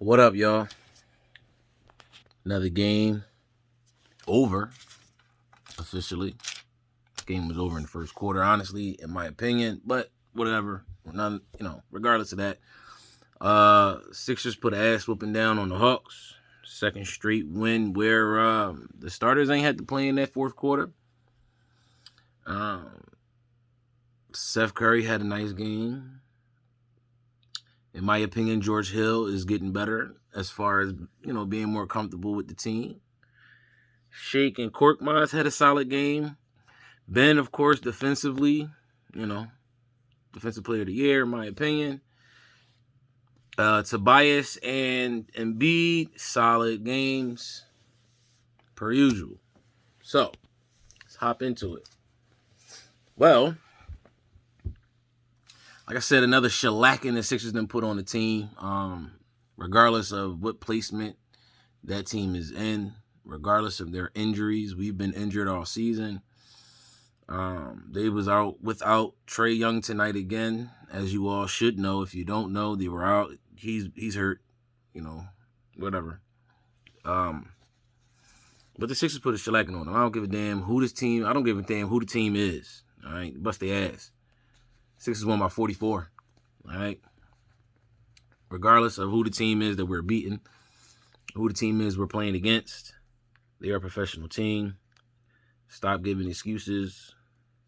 What up, y'all? Another game over officially. Game was over in the first quarter, honestly, in my opinion. But whatever. None, regardless of that. Sixers put an ass whooping down on the Hawks. Second straight win where the starters ain't had to play in that fourth quarter. Seth Curry had a nice game. In my opinion, George Hill is getting better as far as, being more comfortable with the team. Shake and Korkmaz had a solid game. Ben, of course, defensively, defensive player of the year, in my opinion. Tobias and Embiid, solid games, per usual. So, let's hop into it. Well, like I said, another shellacking the Sixers done put on the team. Regardless of what placement that team is in, regardless of their injuries, we've been injured all season. They was out without Trae Young tonight again, as you all should know. If you don't know, they were out. He's hurt, whatever. But the Sixers put a shellacking on them. I don't give a damn who this team. I don't give a damn who the team is. All right, bust their ass. Sixers won by 44. All right. Regardless of who the team is that we're beating, who the team is we're playing against, they are a professional team. Stop giving excuses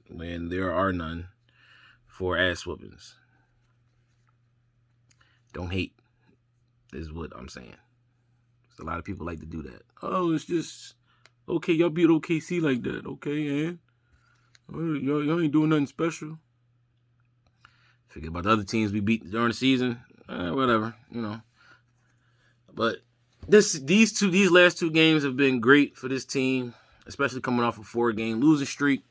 when there are none for ass whoopings. Don't hate is what I'm saying. A lot of people like to do that. Oh, it's just okay. Y'all beat OKC like that, okay? And y'all ain't doing nothing special. Forget about the other teams we beat during the season. Whatever, But these last two games have been great for this team, especially coming off a 4-game losing streak.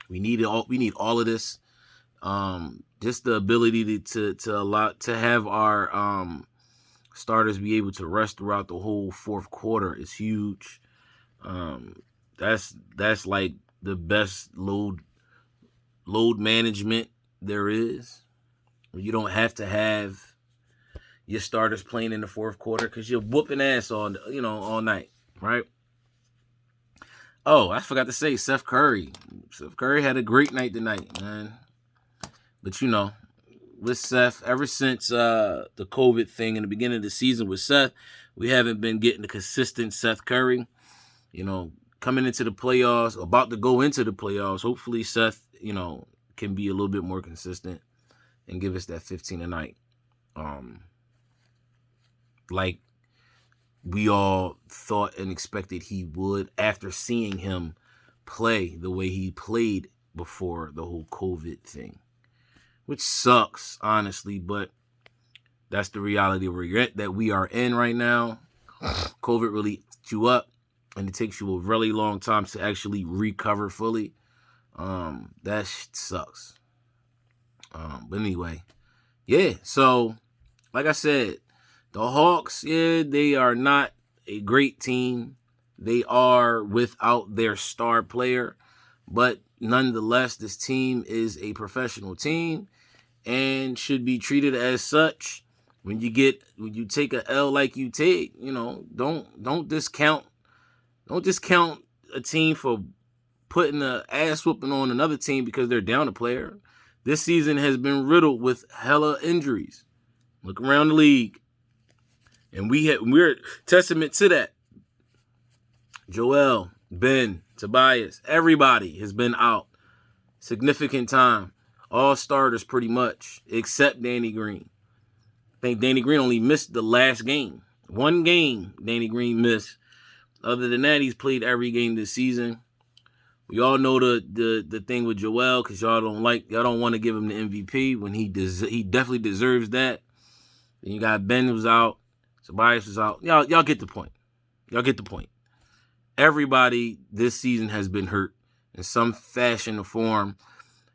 We need all of this. Just the ability to have our starters be able to rest throughout the whole fourth quarter is huge. That's like the best load management there is. You don't have to have your starters playing in the fourth quarter because you're whooping ass all night, right? Oh, I forgot to say Seth Curry. Seth Curry had a great night tonight, man. But with Seth, ever since the COVID thing in the beginning of the season with Seth, we haven't been getting the consistent Seth Curry. Coming into the playoffs, about to go into the playoffs, hopefully Seth, can be a little bit more consistent and give us that 15 a night. Like we all thought and expected he would after seeing him play the way he played before the whole COVID thing, which sucks, honestly, but that's the reality that we are in right now. COVID really eats you up, and it takes you a really long time to actually recover fully. That sucks. But anyway, yeah, so like I said, the Hawks, they are not a great team. They are without their star player, but nonetheless, this team is a professional team and should be treated as such. When you take a L like you take, don't discount a team for putting an ass whooping on another team because they're down a player. This season has been riddled with hella injuries. Look around the league. And we're testament to that. Joel, Ben, Tobias, everybody has been out. Significant time. All starters pretty much, except Danny Green. I think Danny Green only missed the last game. One game Danny Green missed. Other than that, he's played every game this season. We all know the thing with Joel because y'all don't want to give him the MVP when he definitely deserves that. Then you got Ben who's out. Tobias is out. Y'all get the point. Everybody this season has been hurt in some fashion or form,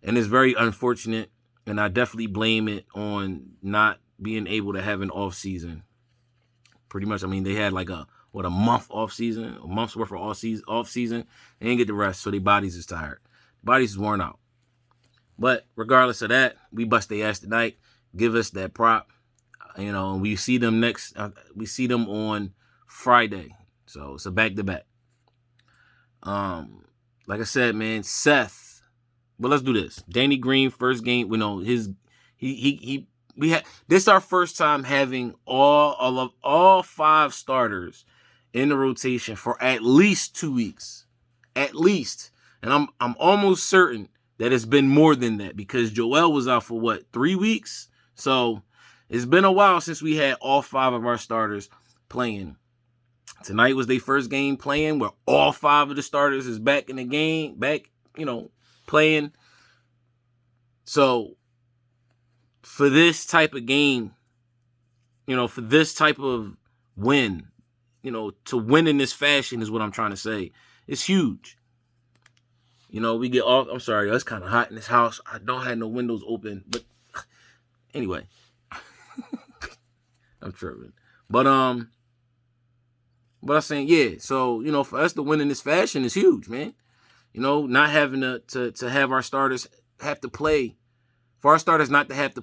and it's very unfortunate, and I definitely blame it on not being able to have an off season. Pretty much, they had like a month off season, a month's worth of off season. They didn't get the rest, so their bodies is tired. Bodies is worn out. But regardless of that, we bust their ass tonight. Give us that prop. And we see them we see them on Friday. So it's a back-to-back. Like I said, man, Seth. Well, let's do this. Danny Green, first game, we had this is our first time having all 5 starters in the rotation for at least 2 weeks. At least. And I'm almost certain that it's been more than that because Joel was out for 3 weeks? So it's been a while since we had all 5 of our starters playing. Tonight was their first game playing where all 5 of the starters is back in the game, playing. So for this type of game, for this type of win, to win in this fashion is what I'm trying to say. It's huge. We get off. I'm sorry, it's kind of hot in this house. I don't have no windows open, but anyway, I'm tripping. But I'm saying, yeah. So for us to win in this fashion is huge, man. Not having to have our starters have to play. For our starters not have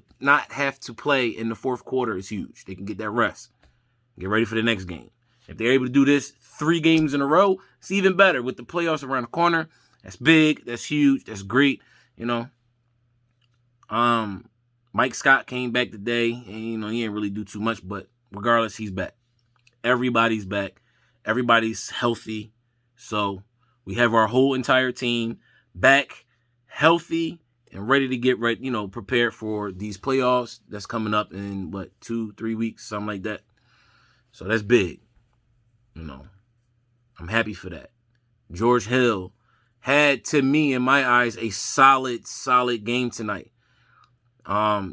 to play in the fourth quarter is huge. They can get that rest, get ready for the next game. If they're able to do this 3 games in a row, it's even better. With the playoffs around the corner, that's big, that's huge, that's great. Mike Scott came back today, and he didn't really do too much, but regardless, he's back. Everybody's back. Everybody's healthy. So we have our whole entire team back, healthy, and ready to get prepared for these playoffs that's coming up in 2-3 weeks, something like that. So that's big. I'm happy for that. George Hill had, to me, in my eyes, a solid game tonight.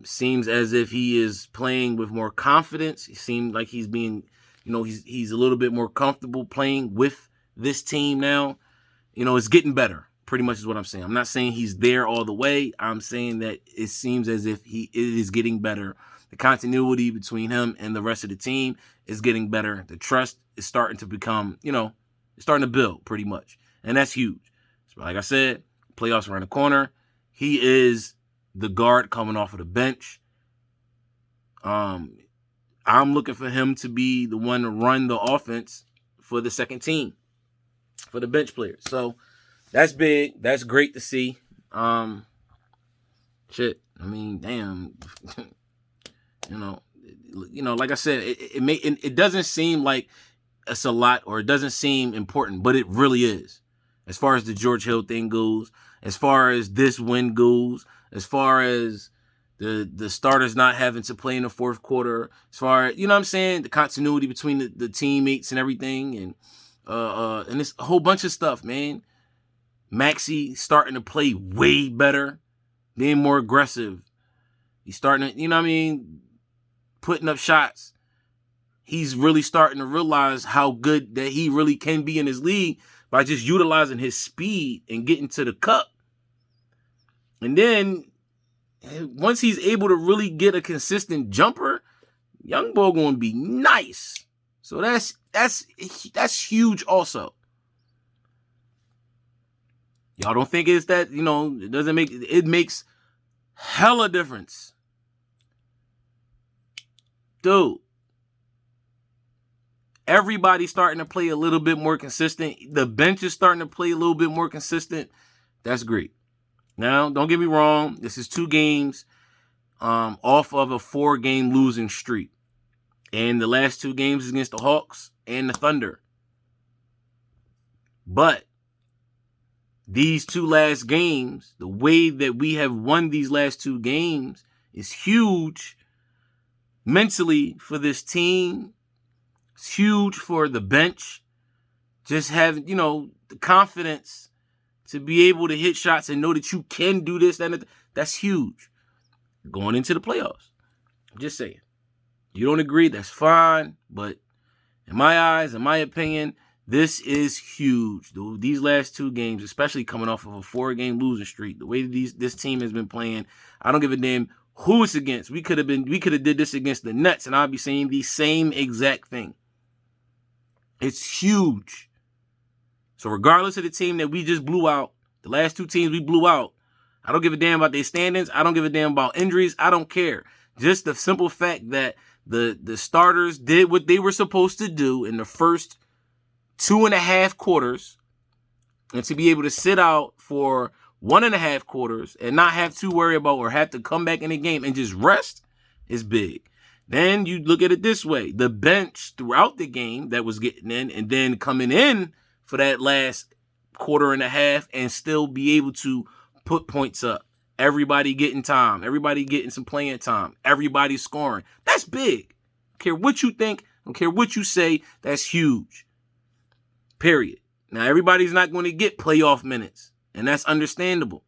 Seems as if he is playing with more confidence. He seemed like he's being, he's a little bit more comfortable playing with this team now. It's getting better. Pretty much is what I'm saying. I'm not saying he's there all the way. I'm saying that it seems as if it is getting better. The continuity between him and the rest of the team is getting better. The trust is starting to become, it's starting to build pretty much. And that's huge. So like I said, playoffs around the corner. He is the guard coming off of the bench. I'm looking for him to be the one to run the offense for the second team, for the bench players. So that's big. That's great to see. Shit. I mean, damn. Like I said, it doesn't seem like it's a lot or it doesn't seem important, but it really is. As far as the George Hill thing goes, as far as this win goes, as far as the starters not having to play in the fourth quarter, as far as, what I'm saying, the continuity between the teammates and everything, and it's a whole bunch of stuff, man. Maxey starting to play way better, being more aggressive. He's starting to, putting up shots. He's really starting to realize how good that he really can be in his league by just utilizing his speed and getting to the cup. And then once he's able to really get a consistent jumper, young boy going to be nice. So that's huge also. Y'all don't think it's that, it makes hella difference. Dude, everybody's starting to play a little bit more consistent. The bench is starting to play a little bit more consistent. That's great. Now, don't get me wrong. This is 2 games off of a 4-game losing streak. And the last 2 games is against the Hawks and the Thunder. But these 2 last games, the way that we have won these last 2 games is huge mentally for this team. It's huge for the bench. Just having, the confidence to be able to hit shots and know that you can do this, that's huge. Going into the playoffs. I'm just saying. You don't agree, that's fine. But in my eyes, in my opinion, this is huge. These last 2 games, especially coming off of a 4-game losing streak, the way this team has been playing, I don't give a damn who it's against. We could have did this against the Nets, and I'd be saying the same exact thing. It's huge. So regardless of the team that we just blew out, the last 2 teams we blew out, I don't give a damn about their standings. I don't give a damn about injuries. I don't care. Just the simple fact that The starters did what they were supposed to do in the first 2.5 quarters, and to be able to sit out for 1.5 quarters and not have to worry about or have to come back in the game and just rest is big. Then you look at it this way. The bench throughout the game that was getting in and then coming in for that last 1.25 and still be able to put points up. Everybody getting time. Everybody getting some playing time. Everybody scoring. That's big. Don't care what you think. Don't care what you say. That's huge. Period. Now, everybody's not going to get playoff minutes, and that's understandable.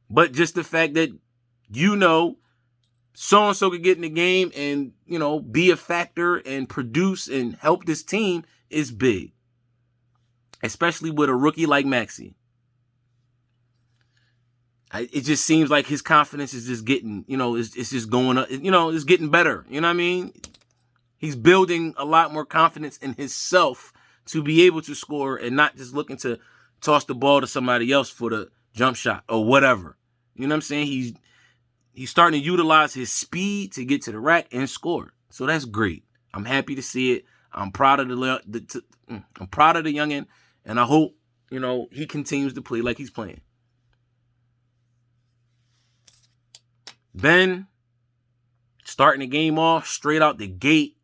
But just the fact that so-and-so could get in the game and, be a factor and produce and help this team is big. Especially with a rookie like Maxey. It just seems like his confidence is just getting, it's just going up, it's getting better. You know what I mean? He's building a lot more confidence in himself to be able to score and not just looking to toss the ball to somebody else for the jump shot or whatever. You know what I'm saying? He's starting to utilize his speed to get to the rack and score. So that's great. I'm happy to see it. I'm proud of I'm proud of the youngin', and I hope, he continues to play like he's playing. Ben, starting the game off straight out the gate,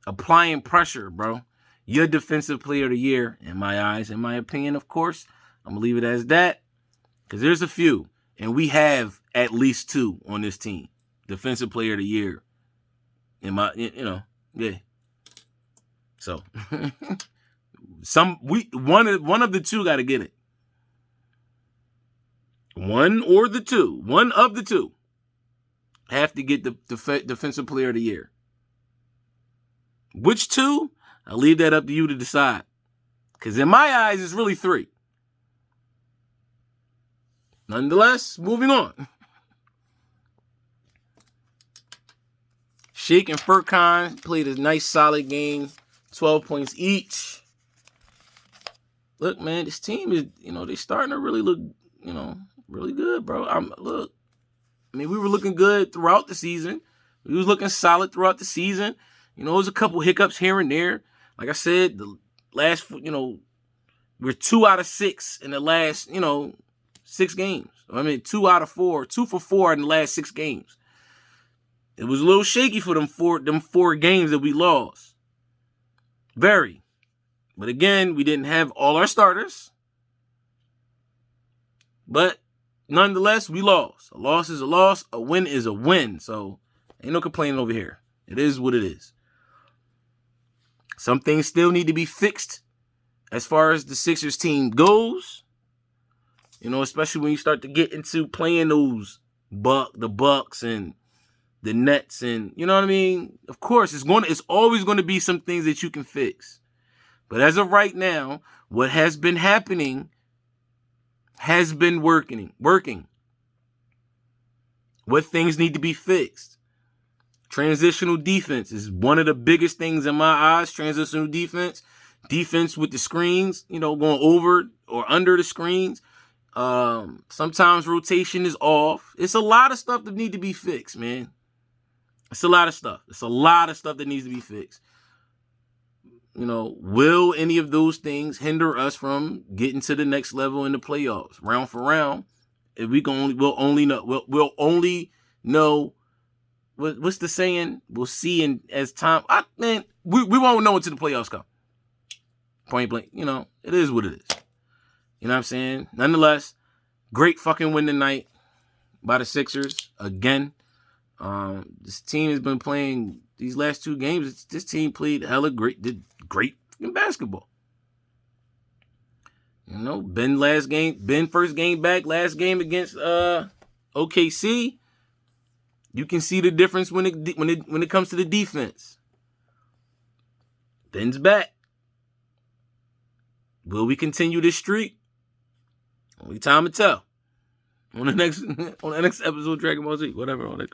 applying pressure, bro. Your defensive player of the year, in my eyes, in my opinion, of course. I'm going to leave it as that, because there's a few, and we have at least 2 on this team. Defensive player of the year. Yeah. So, one of the 2 got to get it. One of the two have to get the defensive player of the year. Which 2? I'll leave that up to you to decide. Because in my eyes, it's really 3. Nonetheless, moving on. Shake and Furkan played a nice, solid game. 12 points each. Look, man, this team is, they starting to really look, really good, bro. We were looking good throughout the season. We was looking solid throughout the season. There was a couple hiccups here and there. Like I said, the last, we're 2 out of 6 in the last, 6 games. 2 out of 4, 2 for 4 in the last 6 games. It was a little shaky for them 4 games that we lost. Very. But again, we didn't have all our starters. But nonetheless, we lost. A loss is a loss. A win is a win. So ain't no complaining over here. It is what it is. Some things still need to be fixed as far as the Sixers team goes. Especially when you start to get into playing the Bucks and the Nets, and you know what I mean? Of course, it's always going to be some things that you can fix. But as of right now, what has been happening has been working. What things need to be fixed? Transitional defense is one of the biggest things in my eyes. Transitional defense with the screens, going over or under the screens. Sometimes rotation is off. It's a lot of stuff that need to be fixed, man. It's a lot of stuff. It's a lot of stuff that needs to be fixed. Will any of those things hinder us from getting to the next level in the playoffs, round for round? If we'll only know. What's the saying? We'll see as time. We won't know until the playoffs come. Point blank. It is what it is. You know what I'm saying? Nonetheless, great fucking win tonight by the Sixers again. This team has been playing these last 2 games. This team played did great fucking basketball. Ben first game back, last game against OKC. You can see the difference when it comes to the defense. Ben's back. Will we continue this streak? Only time to tell. On the next episode of Dragon Ball Z, whatever, all that.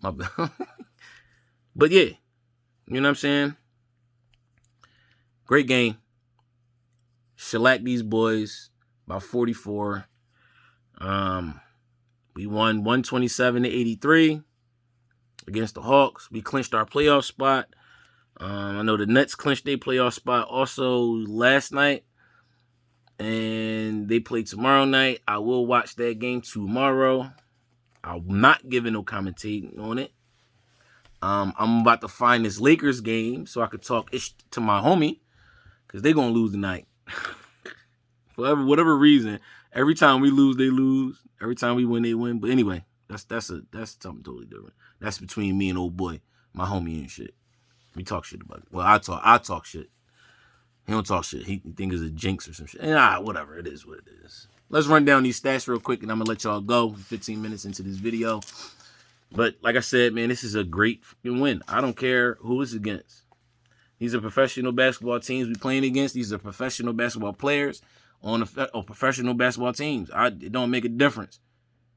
My bad. But yeah, you know what I'm saying? Great game. Shellacked these boys by 44. We won 127-83. against the Hawks. We clinched our playoff spot. I know the Nets clinched their playoff spot also last night. And they play tomorrow night. I will watch that game tomorrow. I'm not giving no commentating on it. I'm about to find this Lakers game so I could talk ish to my homie, because they're going to lose tonight. For whatever reason, every time we lose, they lose. Every time we win, they win. But anyway, that's something totally different. That's between me and old boy, my homie and shit. We talk shit about it. Well, I talk shit. He don't talk shit. He think it's a jinx or some shit. And whatever. It is what it is. Let's run down these stats real quick, and I'm going to let y'all go 15 minutes into this video. But like I said, man, this is a great fucking win. I don't care who it's against. These are professional basketball teams we playing against. These are professional basketball players on professional basketball teams. It don't make a difference.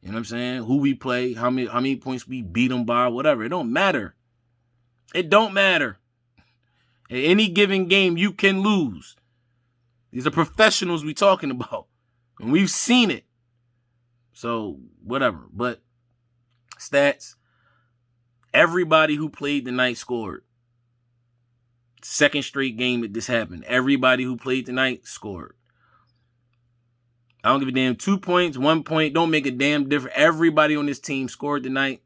You know what I'm saying? Who we play, how many points we beat them by, whatever. It don't matter. It don't matter. At any given game, you can lose. These are professionals we talking about. And we've seen it. So, whatever. But, stats. Everybody who played tonight scored. Second straight game that this happened. Everybody who played tonight scored. I don't give a damn. 2 points, 1 point. Don't make a damn difference. Everybody on this team scored tonight.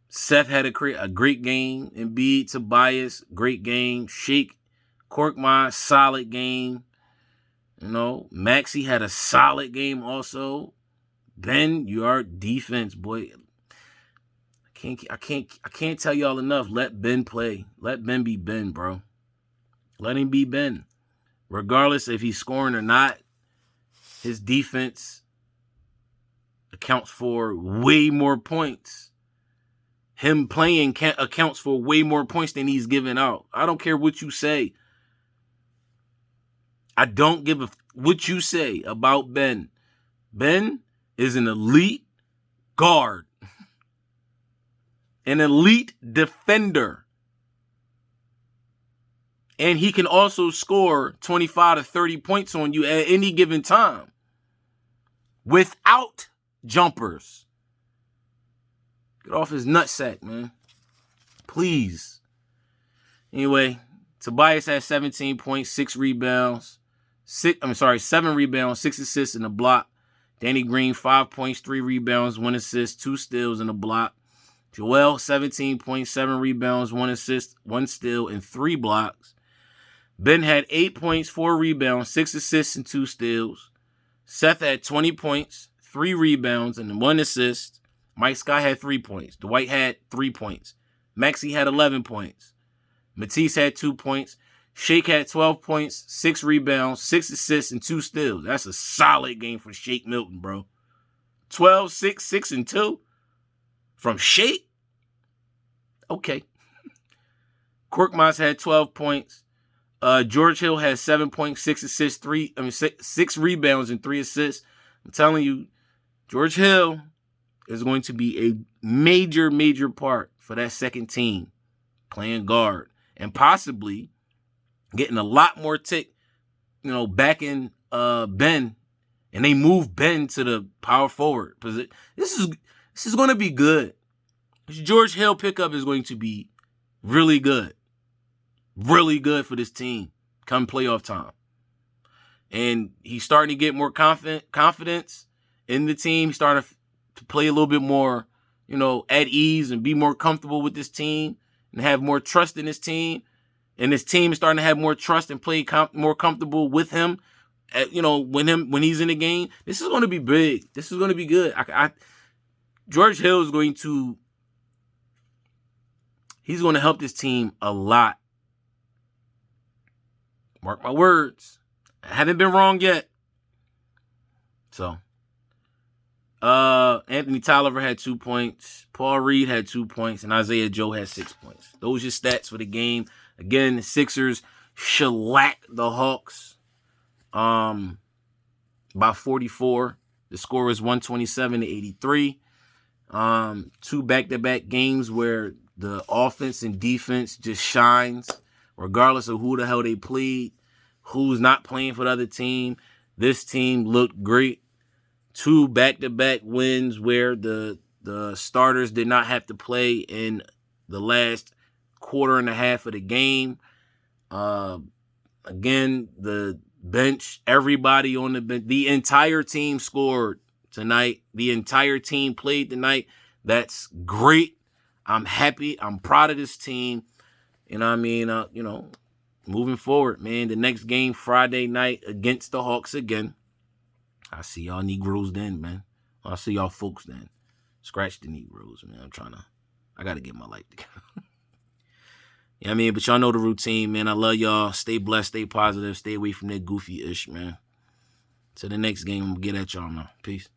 Seth had a great game. Embiid, Tobias, great game. Shake, Korkmaz, solid game. You know, Maxey had a solid game also. Ben, your defense, boy. I can't tell y'all enough. Let Ben play. Let Ben be Ben, bro. Let him be Ben. Regardless if he's scoring or not, his defense accounts for way more points. Him playing accounts for way more points than he's giving out. I don't care what you say. I don't give a what you say about Ben. Ben is an elite guard. An elite defender. And he can also score 25 to 30 points on you at any given time. Without jumpers. Get off his nutsack, man. Please. Anyway, Tobias had 17 points, 6 rebounds. 7 rebounds, 6 assists and a block. Danny Green, 5 points, 3 rebounds, 1 assist, 2 steals and a block. Joel, 17 points, 7 rebounds, 1 assist, 1 steal, and 3 blocks. Ben had 8 points, 4 rebounds, 6 assists, and 2 steals. Seth had 20 points, 3 rebounds, and 1 assist. Mike Scott had 3 points. Dwight had 3 points. Maxey had 11 points. Matisse had 2 points. Shake had 12 points, 6 rebounds, 6 assists, and 2 steals. That's a solid game for Shake Milton, bro. 12, 6, 6, and 2 from Shake? Okay. Korkmaz had 12 points. George Hill had 7 points, 6 assists, 6 rebounds, and 3 assists. I'm telling you, George Hill is going to be a major, major part for that second team playing guard and possibly getting a lot more tick, backing Ben, and they move Ben to the power forward position. This is going to be good. This George Hill pickup is going to be really good. Really good for this team come playoff time. And he's starting to get more confidence in the team. He's starting to play a little bit more, at ease and be more comfortable with this team and have more trust in his team. And his team is starting to have more trust and play more comfortable with him. When he's in the game. This is going to be big. This is going to be good. George Hill is going to help this team a lot. Mark my words. I haven't been wrong yet. So, Anthony Tolliver had 2 points. Paul Reed had 2 points. And Isaiah Joe had 6 points. Those are your stats for the game. Again, the Sixers shellacked the Hawks by 44. The score was 127 to 83. 2 back-to-back games where the offense and defense just shines, regardless of who the hell they played, who's not playing for the other team. This team looked great. 2 back-to-back wins where the The starters did not have to play in the last quarter and a half of the game. Again, the bench, everybody on the bench, the entire team scored tonight. The entire team played tonight. That's great. I'm happy. I'm proud of this team. You know what I mean? Moving forward, man. The next game, Friday night against the Hawks again. I see y'all Negroes then, man. I'll see y'all folks then. Scratch the Negroes, man. I got to get my life together. You know what I mean? But y'all know the routine, man. I love y'all. Stay blessed, stay positive, stay away from that goofy ish, man. To the next game, I'm going to get at y'all, man. Peace.